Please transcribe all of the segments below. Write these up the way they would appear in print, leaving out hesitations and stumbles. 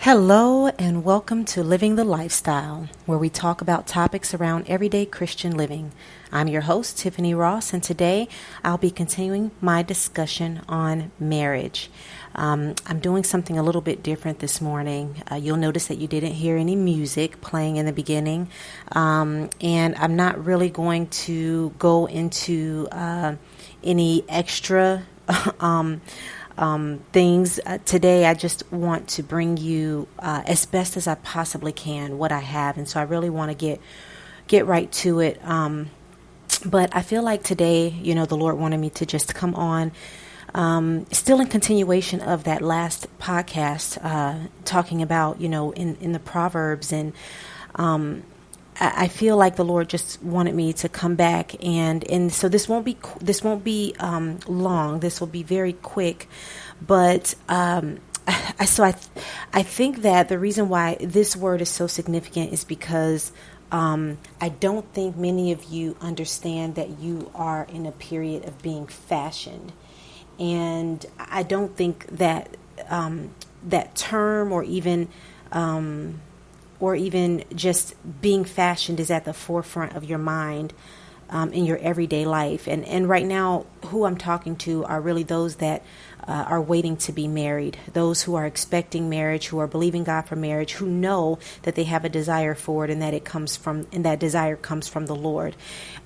Hello and welcome to Living the Lifestyle, where we talk about topics around everyday Christian living. I'm your host, Tiffany Ross, and today I'll be continuing my discussion on marriage. I'm doing something a little bit different this morning. You'll notice that you didn't hear any music playing in the beginning, and I'm not really going to go into any extra things. Today, I just want to bring you as best as I possibly can what I have. And so I really want to get right to it. But I feel like today, the Lord wanted me to just come on, still in continuation of that last podcast, talking about, in the Proverbs. And I feel like the Lord just wanted me to come back, and so this won't be long. This will be very quick, but I think that the reason why this word is so significant is because I don't think many of you understand that you are in a period of being fashioned, and I don't think that that term or even just being fashioned is at the forefront of your mind in your everyday life. And right now, who I'm talking to are really those that are waiting to be married, those who are expecting marriage, who are believing God for marriage, who know that they have a desire for it and that desire comes from the Lord.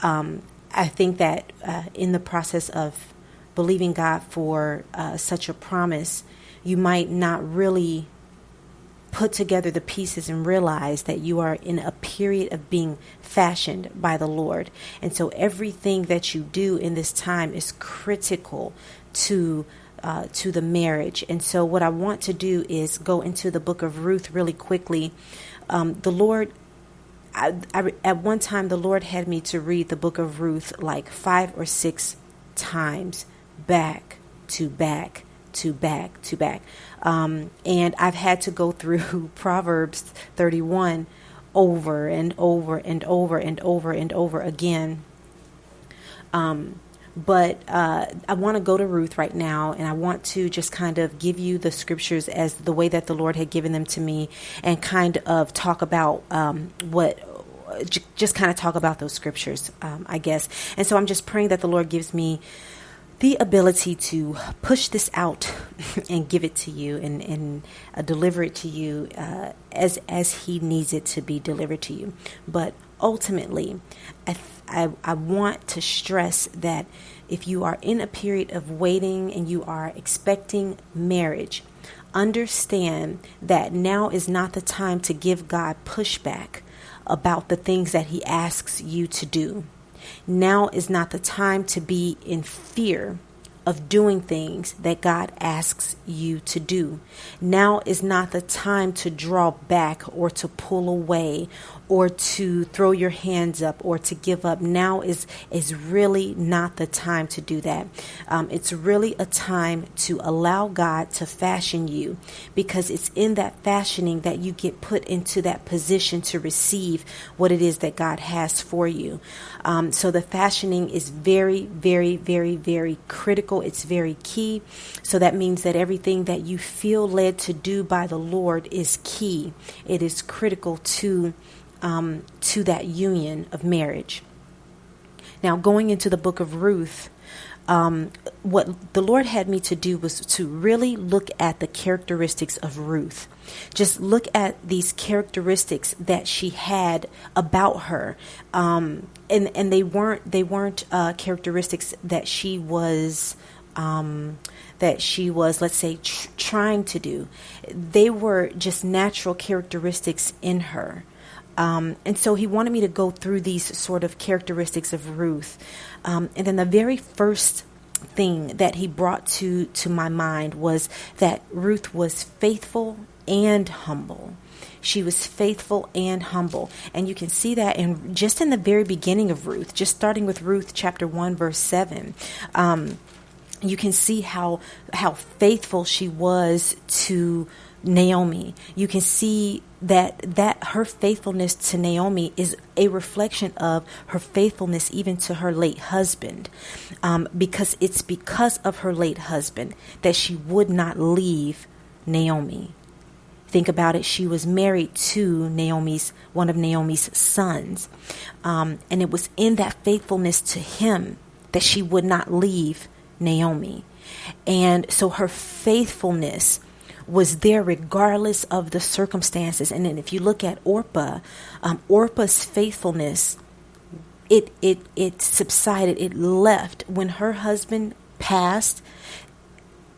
I think that in the process of believing God for such a promise, you might not really put together the pieces and realize that you are in a period of being fashioned by the Lord. And so everything that you do in this time is critical to the marriage. And so what I want to do is go into the book of Ruth really quickly. The Lord, at one time, the Lord had me to read the book of Ruth like 5 or 6 times, back to back to back to back. And I've had to go through Proverbs 31 over and over and over and over and over again. But I want to go to Ruth right now, and I want to just kind of give you the scriptures as the way that the Lord had given them to me, and kind of talk about just kind of talk about those scriptures, I guess. And so I'm just praying that the Lord gives me the ability to push this out and give it to you and deliver it to you as he needs it to be delivered to you. But ultimately, I want to stress that if you are in a period of waiting and you are expecting marriage, understand that now is not the time to give God pushback about the things that he asks you to do. Now is not the time to be in fear of doing things that God asks you to do. Now is not the time to draw back or to pull away or to throw your hands up or to give up. Now is really not the time to do that. It's really a time to allow God to fashion you, because it's in that fashioning that you get put into that position to receive what it is that God has for you. So the fashioning is very, very, very, very critical. It's very key. So that means that everything that you feel led to do by the Lord is key. It is critical to that union of marriage. Now, going into the book of Ruth, what the Lord had me to do was to really look at the characteristics of Ruth. Just look at these characteristics that she had about her, and they weren't characteristics that she was. Let's say, trying to do. They were just natural characteristics in her. And so he wanted me to go through these sort of characteristics of Ruth. And then the very first thing that he brought to my mind was that Ruth was faithful and humble. She was faithful and humble. And you can see that in the very beginning of Ruth, just starting with Ruth chapter 1, verse 7. You can see how faithful she was to Naomi. You can see that her faithfulness to Naomi is a reflection of her faithfulness even to her late husband, because it's because of her late husband that she would not leave Naomi. think about it, she was married to one of Naomi's sons. And it was in that faithfulness to him that she would not leave Naomi. And so her faithfulness was there regardless of the circumstances. And then if you look at Orpah's faithfulness, it subsided, it left when her husband passed.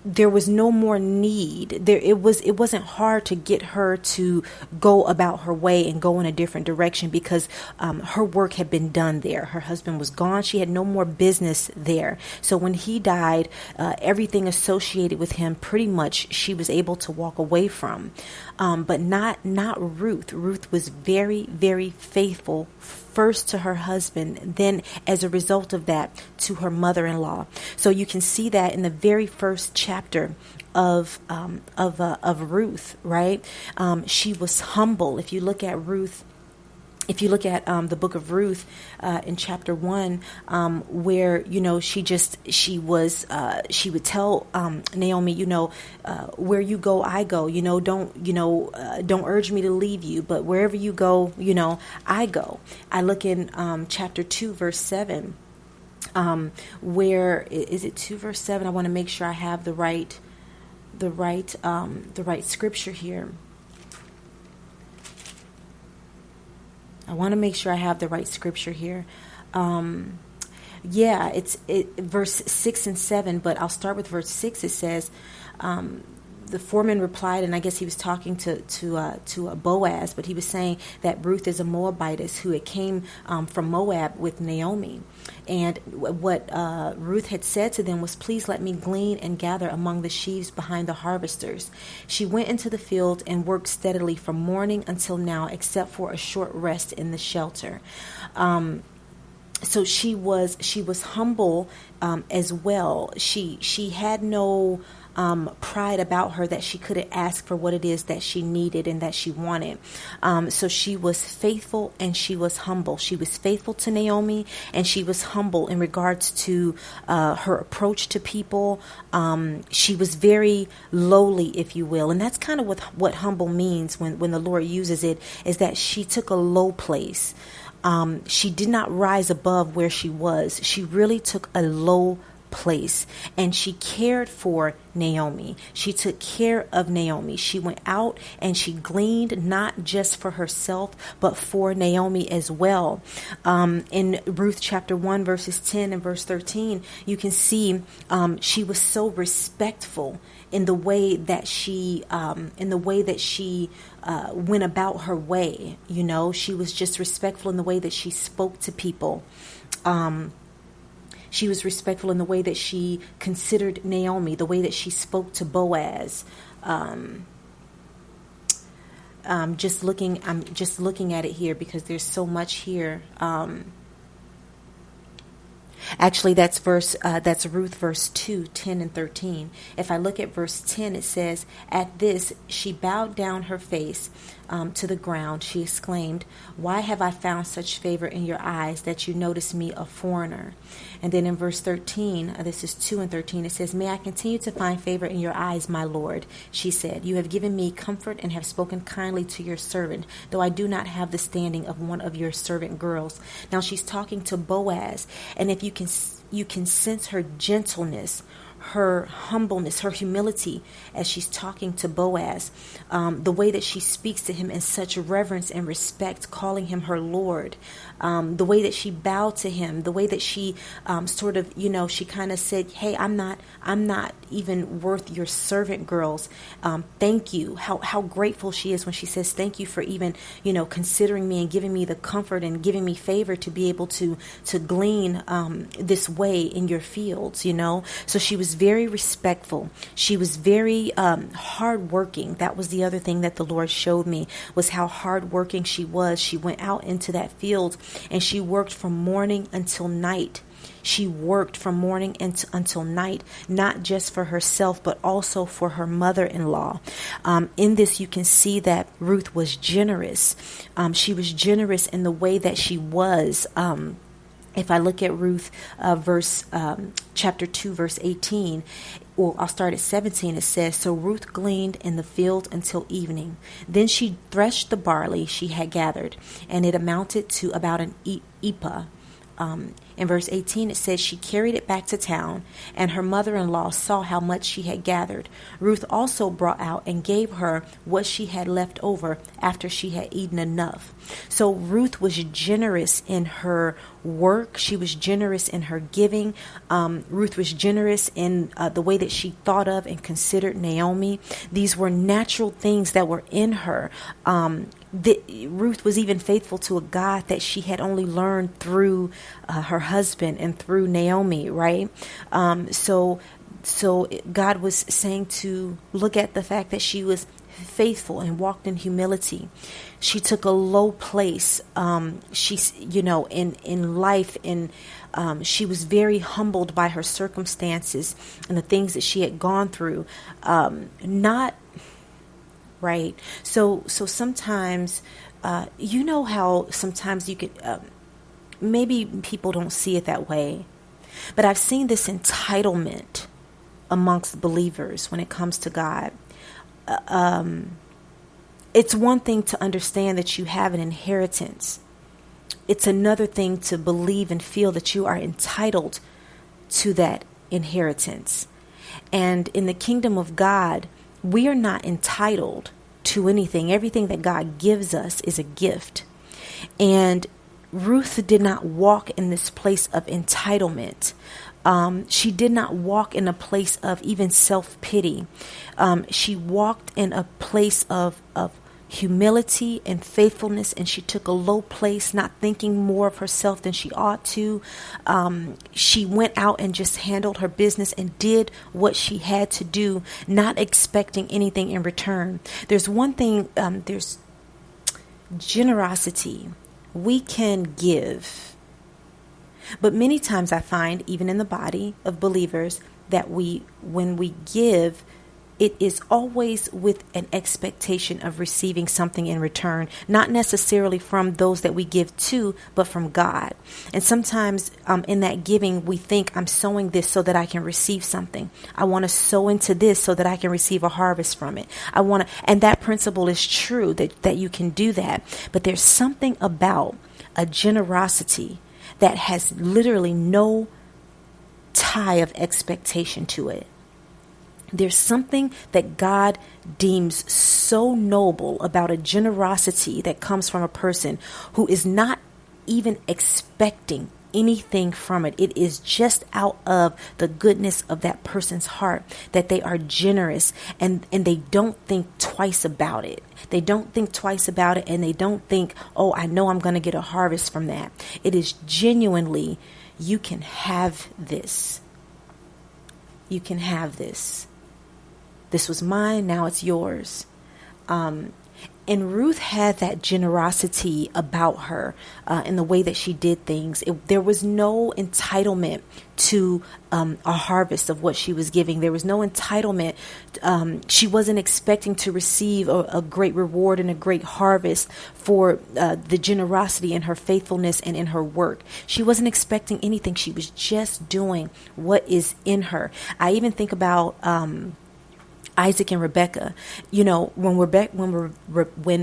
There was no more need. It wasn't hard to get her to go about her way and go in a different direction, because her work had been done there. Her husband was gone. She had no more business there. So when he died, everything associated with him, pretty much, she was able to walk away from. But not Ruth. Ruth was very, very faithful, first to her husband, then as a result of that to her mother-in-law. So you can see that in the very first chapter of Ruth, right? She was humble. If you look at Ruth, the book of Ruth in chapter 1, where, she would tell Naomi, where you go, I go, don't urge me to leave you, but wherever you go, I go. I look in chapter 2, verse 7, where is it 2 verse 7? I want to make sure I have the right scripture here. I want to make sure I have the right scripture here. It's verse 6 and 7, but I'll start with verse 6. It says, the foreman replied, and I guess he was talking to Boaz, but he was saying that Ruth is a Moabitess who had came from Moab with Naomi. And what Ruth had said to them was, please let me glean and gather among the sheaves behind the harvesters. She went into the field and worked steadily from morning until now, except for a short rest in the shelter. So she was humble as well. She had no pride about her that she couldn't ask for what it is that she needed and that she wanted. So she was faithful and she was humble. She was faithful to Naomi and she was humble in regards to her approach to people. She was very lowly, if you will. And that's kind of what humble means when the Lord uses it, is that she took a low place. She did not rise above where she was. She really took a low place, and she cared for Naomi. She took care of Naomi. She went out and she gleaned not just for herself, but for Naomi as well. In Ruth chapter 1, verses 10 and verse 13, you can see she was so respectful in the way that she went about her way. She was just respectful in the way that she spoke to people. She was respectful in the way that she considered Naomi, the way that she spoke to Boaz. I'm just looking at it here because there's so much here. Actually, that's Ruth verse 2, 10 and 13. If I look at verse 10, it says, at this, she bowed down her face to the ground. She exclaimed, why have I found such favor in your eyes that you notice me a foreigner? And then in verse 13, this is 2 and 13, it says, may I continue to find favor in your eyes, my Lord? She said, you have given me comfort and have spoken kindly to your servant, though I do not have the standing of one of your servant girls. Now she's talking to Boaz, and if you can sense her gentleness, her humbleness, her humility as she's talking to Boaz, the way that she speaks to him in such reverence and respect, calling him her Lord, the way that she bowed to him, the way that she she kind of said, hey, I'm not even worth your servant girls. Thank you. How grateful she is when she says, thank you for even, considering me and giving me the comfort and giving me favor to be able to glean this way in your fields, So she was very respectful. She was very hardworking. That was the other thing that the Lord showed me, was how hardworking she was. She went out into that field and she worked from morning until night. She worked from morning until night, not just for herself, but also for her mother-in-law. In this, you can see that Ruth was generous. She was generous in the way that she was. If I look at Ruth, chapter 2, verse 18, well, I'll start at 17. It says, "So Ruth gleaned in the field until evening. Then she threshed the barley she had gathered, and it amounted to about an ephah." In verse 18, it says, "She carried it back to town, and her mother-in-law saw how much she had gathered. Ruth also brought out and gave her what she had left over after she had eaten enough." So Ruth was generous in her work. She was generous in her giving. Ruth was generous in the way that she thought of and considered Naomi. These were natural things that were in her. Ruth was even faithful to a God that she had only learned through her husband and through Naomi, right? So God was saying to look at the fact that she was faithful and walked in humility. She took a low place. She's, in life, she was very humbled by her circumstances and the things that she had gone through. Not right. So sometimes, how sometimes you could, maybe people don't see it that way, but I've seen this entitlement amongst believers when it comes to God. It's one thing to understand that you have an inheritance. It's another thing to believe and feel that you are entitled to that inheritance. And in the kingdom of God, we are not entitled to anything. Everything that God gives us is a gift. And Ruth did not walk in this place of entitlement. She did not walk in a place of even self-pity. She walked in a place of humility and faithfulness, and she took a low place, not thinking more of herself than she ought to. She went out and just handled her business and did what she had to do, not expecting anything in return. There's one thing, there's generosity. We can give. But many times I find, even in the body of believers, that when we give, it is always with an expectation of receiving something in return, not necessarily from those that we give to, but from God. And sometimes in that giving, we think, I'm sowing this so that I can receive something. I want to sow into this so that I can receive a harvest from it. And that principle is true, that you can do that. But there's something about a generosity that has literally no tie of expectation to it. There's something that God deems so noble about a generosity that comes from a person who is not even expecting anything from it. It is just out of the goodness of that person's heart that they are generous, and they don't think twice about it. They don't think twice about it, and they don't think, oh, I know I'm going to get a harvest from that. It is genuinely, you can have this. You can have this. This was mine, now it's yours. And Ruth had that generosity about her in the way that she did things. There was no entitlement to a harvest of what she was giving. There was no entitlement. She wasn't expecting to receive a great reward and a great harvest for the generosity in her faithfulness and in her work. She wasn't expecting anything. She was just doing what is in her. I even think about Isaac and Rebecca. When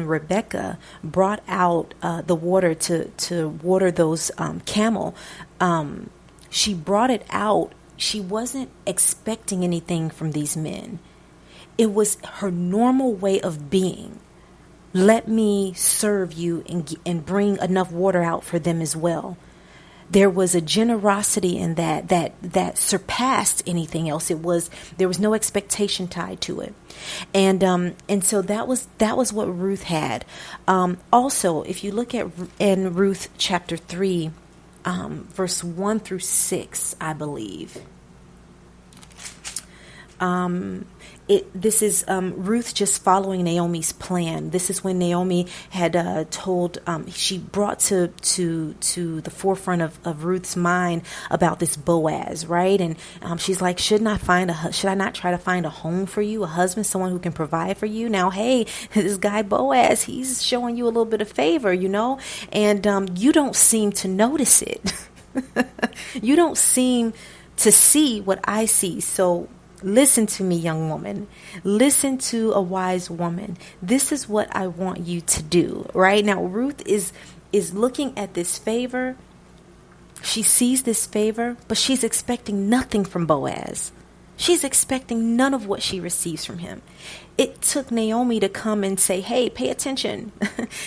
Rebecca brought out the water to water those camel, she brought it out. She wasn't expecting anything from these men. It was her normal way of being. Let me serve you and bring enough water out for them as well. There was a generosity in that surpassed anything else. There was no expectation tied to it, and so that was what Ruth had. Also, if you look at in Ruth chapter 3, verse 1 through 6, I believe. This is Ruth just following Naomi's plan. This is when Naomi had told, she brought to the forefront of Ruth's mind about this Boaz, right? And she's like, should I not try to find a home for you, a husband, someone who can provide for you? Now, hey, this guy Boaz, he's showing you a little bit of favor, and you don't seem to notice it. You don't seem to see what I see. So listen to me, young woman. Listen to a wise woman. This is what I want you to do. Right now, Ruth is looking at this favor. She sees this favor, but she's expecting nothing from Boaz. She's expecting none of what she receives from him. It took Naomi to come and say, hey, pay attention.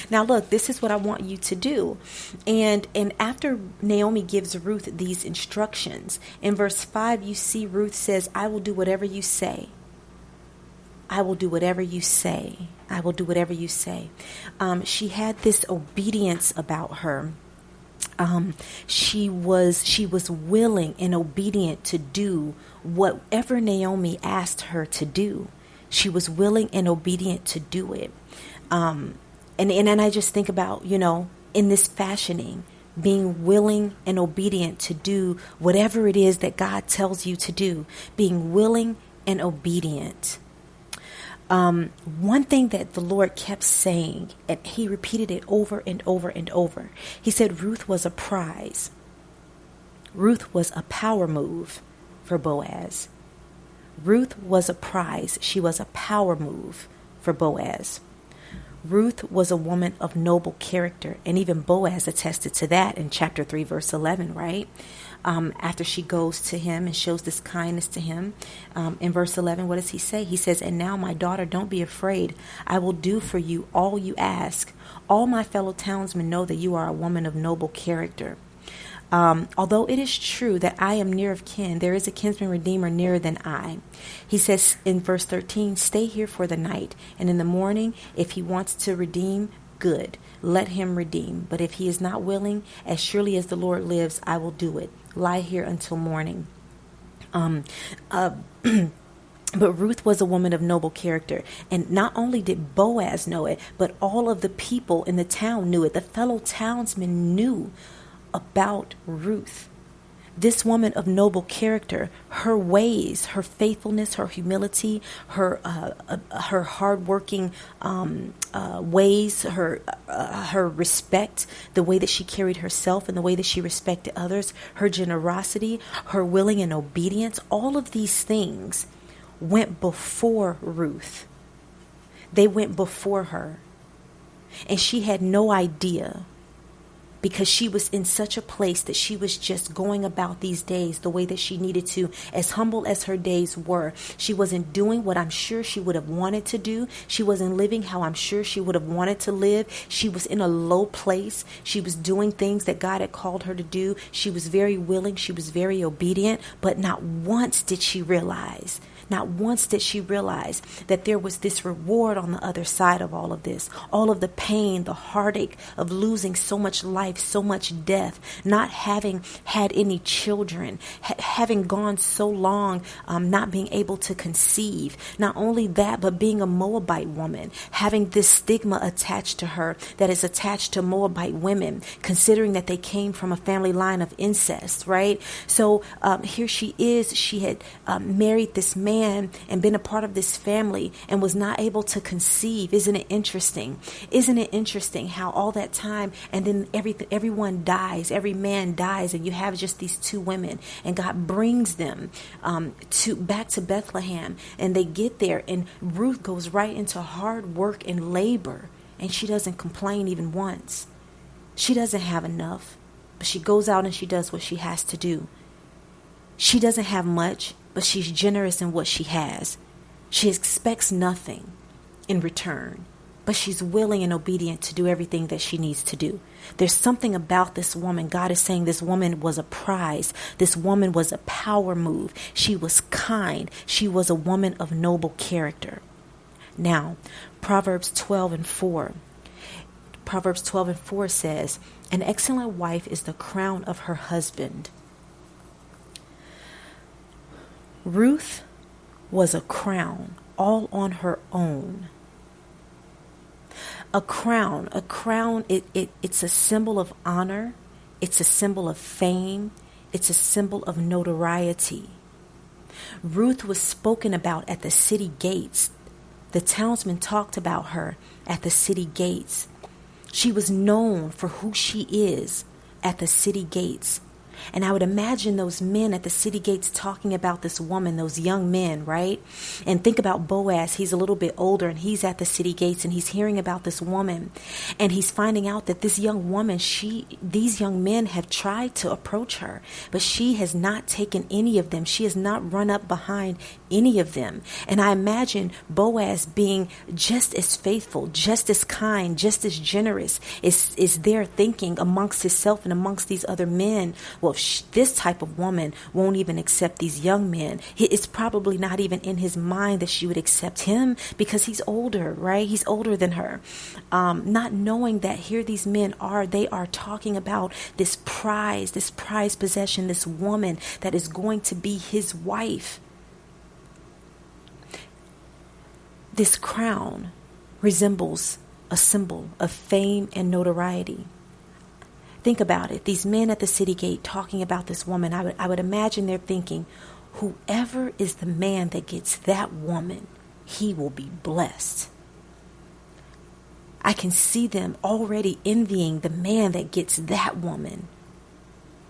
Now, look, this is what I want you to do. And after Naomi gives Ruth these instructions, in verse 5, you see Ruth says, I will do whatever you say. I will do whatever you say. I will do whatever you say. She had this obedience about her. She was willing and obedient to do whatever Naomi asked her to do. She was willing and obedient to do it. And I just think about, in this fashioning, being willing and obedient to do whatever it is that God tells you to do, being willing and obedient. One thing that the Lord kept saying, and he repeated it over and over and over. He said Ruth was a prize. Ruth was a power move for Boaz. Ruth was a prize. She was a power move for Boaz. Ruth was a woman of noble character, and even Boaz attested to that in chapter 3, verse 11, right? After she goes to him and shows this kindness to him, in verse 11, what does he say? He says, and now, my daughter, don't be afraid. I will do for you all you ask. All my fellow townsmen know that you are a woman of noble character. Although it is true that I am near of kin, there is a kinsman redeemer nearer than I. He says in verse 13, stay here for the night, and in the morning, if he wants to redeem, good, let him redeem. But if he is not willing, as surely as the Lord lives, I will do it. Lie here until morning. But Ruth was a woman of noble character. And not only did Boaz know it, but all of the people in the town knew it. The fellow townsmen knew about Ruth. This woman of noble character, her ways, her faithfulness, her humility, her hardworking ways, her respect, the way that she carried herself and the way that she respected others, her generosity, her willing and obedience, all of these things went before Ruth. They went before her. And she had no idea, because she was in such a place that she was just going about these days the way that she needed to, as humble as her days were. She wasn't doing what I'm sure she would have wanted to do. She wasn't living how I'm sure she would have wanted to live. She was in a low place. She was doing things that God had called her to do. She was very willing. She was very obedient. But not once did she realize that there was this reward on the other side of all of this. All of the pain, the heartache of losing so much life, so much death, not having had any children, having gone so long not being able to conceive. Not only that, but being a Moabite woman, having this stigma attached to her that is attached to Moabite women, considering that they came from a family line of incest, right? So here she is. She had married this man and been a part of this family and was not able to conceive. Isn't it interesting? Isn't it interesting how all that time and then everyone dies, every man dies, and you have just these two women, and God brings them back to Bethlehem, and they get there, and Ruth goes right into hard work and labor, and she doesn't complain even once. She doesn't have enough, but she goes out and she does what she has to do. She doesn't have much, but she's generous in what she has. She expects nothing in return, but she's willing and obedient to do everything that she needs to do. There's something about this woman. God is saying this woman was a prize. This woman was a power move. She was kind. She was a woman of noble character. Now, Proverbs 12:4. Proverbs 12:4 says, an excellent wife is the crown of her husband. Ruth was a crown all on her own. A crown, it's a symbol of honor. It's a symbol of fame. It's a symbol of notoriety. Ruth was spoken about at the city gates. The townsmen talked about her at the city gates. She was known for who she is at the city gates. And I would imagine those men at the city gates talking about this woman, those young men, right? And think about Boaz. He's a little bit older and he's at the city gates and he's hearing about this woman. And he's finding out that this young woman, these young men have tried to approach her, but she has not taken any of them. She has not run up behind any of them. And I imagine Boaz being just as faithful, just as kind, just as generous, is there thinking amongst himself and amongst these other men, well, if this type of woman won't even accept these young men, it's probably not even in his mind that she would accept him because he's older, right? He's older than her. Not knowing that here these men they are talking about this prize possession, this woman that is going to be his wife. This crown resembles a symbol of fame and notoriety. Think about it. These men at the city gate talking about this woman, I would imagine they're thinking, whoever is the man that gets that woman, he will be blessed. I can see them already envying the man that gets that woman.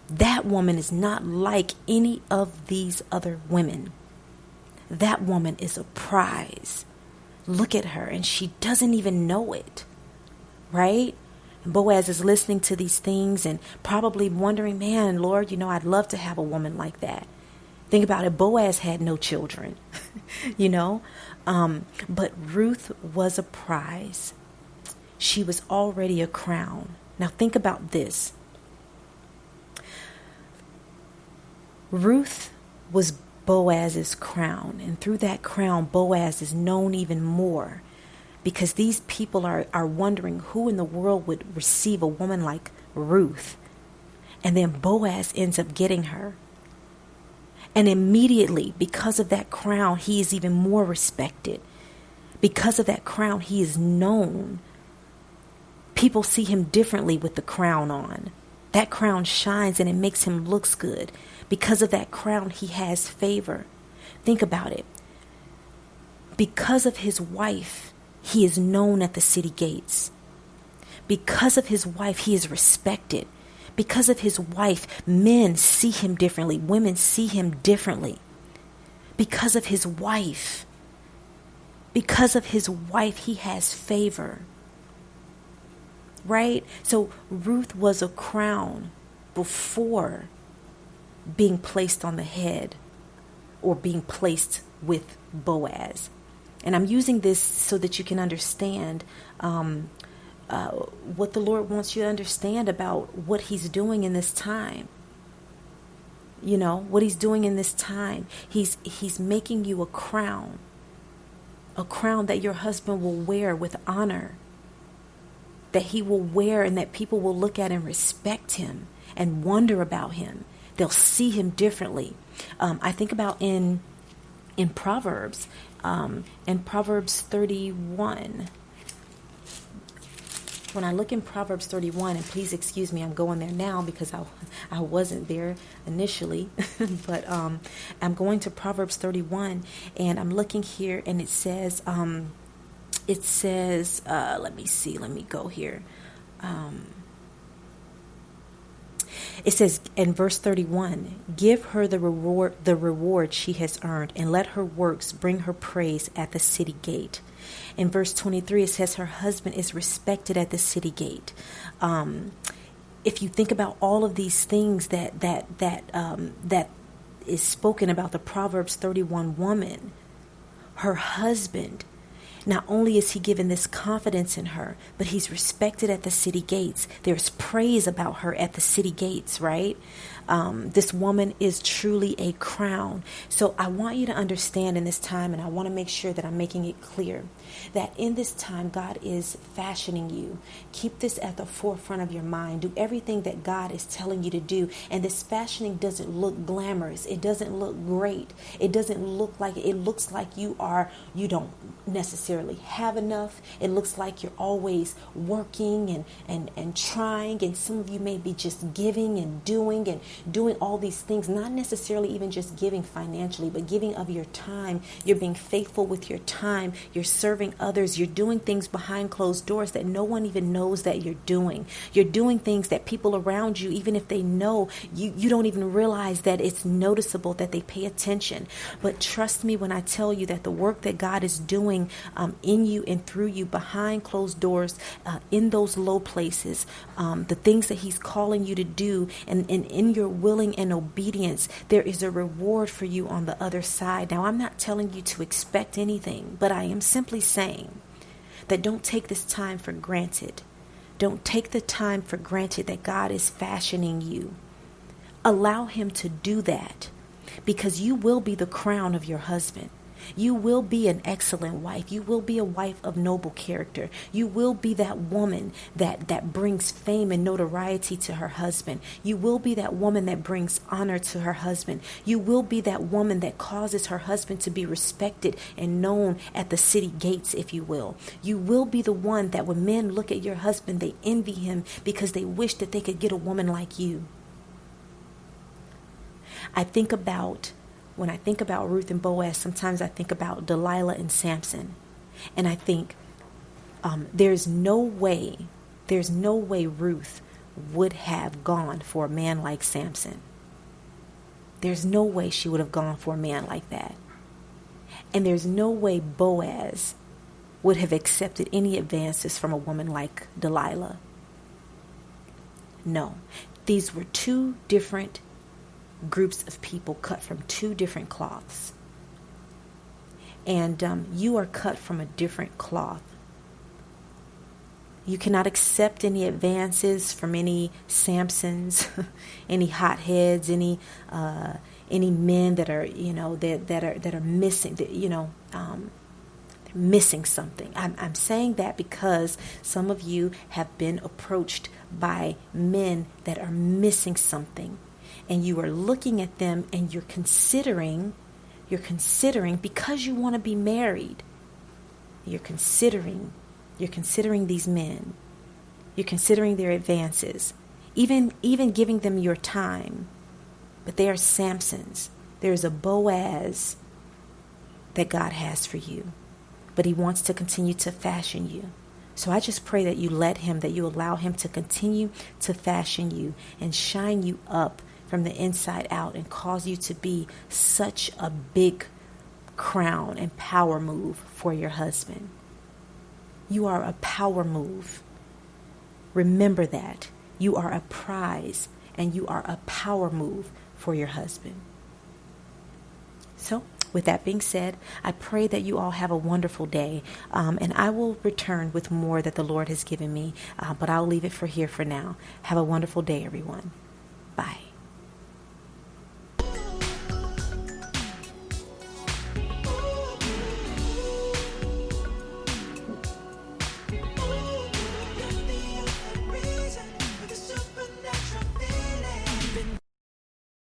That woman is not like any of these other women. That woman is a prize. Look at her, and she doesn't even know it, right? And Boaz is listening to these things and probably wondering, man, Lord, I'd love to have a woman like that. Think about it. Boaz had no children, but Ruth was a prize. She was already a crown. Now think about this. Ruth was Boaz's crown, and through that crown, Boaz is known even more because these people are wondering who in the world would receive a woman like Ruth. And then Boaz ends up getting her. And immediately, because of that crown, he is even more respected. Because of that crown, he is known. People see him differently with the crown on. That crown shines and it makes him look good. Because of that crown, he has favor. Think about it. Because of his wife, he is known at the city gates. Because of his wife, he is respected. Because of his wife, men see him differently. Women see him differently. Because of his wife. Because of his wife, he has favor. Right? So Ruth was a crown before being placed on the head or being placed with Boaz. And I'm using this so that you can understand what the Lord wants you to understand about what he's doing in this time. What he's doing in this time. He's making you a crown that your husband will wear with honor, that he will wear and that people will look at and respect him and wonder about him. They'll see him differently. I think about in Proverbs, in Proverbs 31. When I look in Proverbs 31, and please excuse me, I'm going there now because I wasn't there initially, but I'm going to Proverbs 31, and I'm looking here, and it says, let me go here. It says in verse 31, give her the reward she has earned, and let her works bring her praise at the city gate. In verse 23, it says her husband is respected at the city gate. If you think about all of these things that is spoken about the Proverbs 31 woman, her husband, not only is he given this confidence in her, but he's respected at the city gates. There's praise about her at the city gates, right? This woman is truly a crown. So I want you to understand in this time, and I want to make sure that I'm making it clear, that in this time, God is fashioning you. Keep this at the forefront of your mind. Do everything that God is telling you to do. And this fashioning doesn't look glamorous. It doesn't look great. It doesn't look like, it looks like you don't necessarily necessarily have enough. It looks like you're always working and trying. And some of you may be just giving and doing all these things, not necessarily even just giving financially, but giving of your time. You're being faithful with your time. You're serving others. You're doing things behind closed doors that no one even knows that you're doing. You're doing things that people around you, even if they know, you don't even realize that it's noticeable, that they pay attention. But trust me when I tell you that the work that God is doing in you and through you behind closed doors, in those low places, the things that He's calling you to do, and in your willing and obedience, there is a reward for you on the other side. Now, I'm not telling you to expect anything, but I am simply saying that don't take this time for granted. Don't take the time for granted that God is fashioning you. Allow Him to do that, because you will be the crown of your husband. You will be an excellent wife. You will be a wife of noble character. You will be that woman that brings fame and notoriety to her husband. You will be that woman that brings honor to her husband. You will be that woman that causes her husband to be respected and known at the city gates, if you will. You will be the one that when men look at your husband, they envy him because they wish that they could get a woman like you. When I think about Ruth and Boaz, sometimes I think about Delilah and Samson. And I think there's no way Ruth would have gone for a man like Samson. There's no way she would have gone for a man like that. And there's no way Boaz would have accepted any advances from a woman like Delilah. No, these were two different groups of people cut from two different cloths. And you are cut from a different cloth. You cannot accept any advances from any Samsons, any hotheads, any men that are, that are missing, they're missing something. I'm saying that because some of you have been approached by men that are missing something. And you are looking at them and you're considering because you want to be married. You're considering these men. You're considering their advances, even giving them your time. But they are Samsons. There's a Boaz that God has for you, but He wants to continue to fashion you. So I just pray that you let Him, that you allow Him to continue to fashion you and shine you up from the inside out and cause you to be such a big crown and power move for your husband. You are a power move. Remember that. You are a prize and you are a power move for your husband. So, with that being said, I pray that you all have a wonderful day, and I will return with more that the Lord has given me, but I'll leave it for here for now. Have a wonderful day, everyone. Bye.